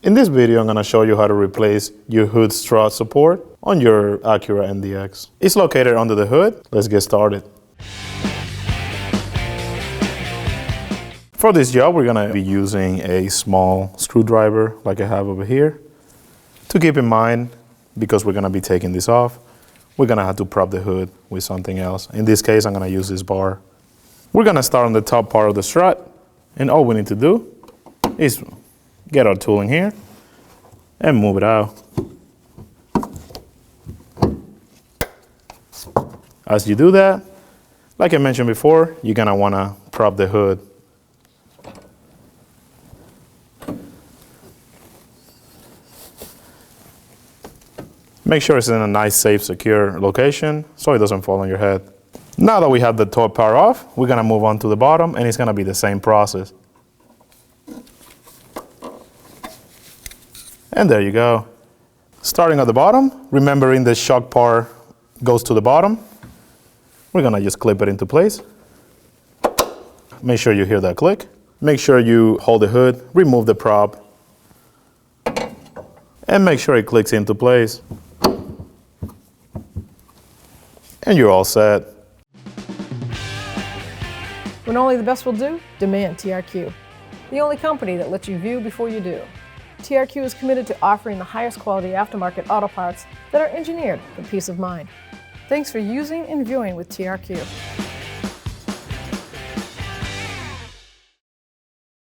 In this video, I'm going to show you how to replace your hood strut support on your Acura MDX. It's located under the hood. Let's get started. For this job, we're going to be using a small screwdriver like I have over here. To keep in mind, because we're going to be taking this off, we're going to have to prop the hood with something else. In this case, I'm going to use this bar. We're going to start on the top part of the strut, and all we need to do is get our tool in here and move it out. As you do that, like I mentioned before, you're going to want to prop the hood. Make sure it's in a nice, safe, secure location so it doesn't fall on your head. Now that we have the top part off, we're going to move on to the bottom, and it's going to be the same process. And there you go. Starting at the bottom, remembering the shock part goes to the bottom, we're going to just clip it into place. Make sure you hear that click. Make sure you hold the hood, remove the prop, and make sure it clicks into place. And you're all set. When only the best will do, demand TRQ. The only company that lets you view before you do. TRQ is committed to offering the highest quality aftermarket auto parts that are engineered for peace of mind. Thanks for using and viewing with TRQ.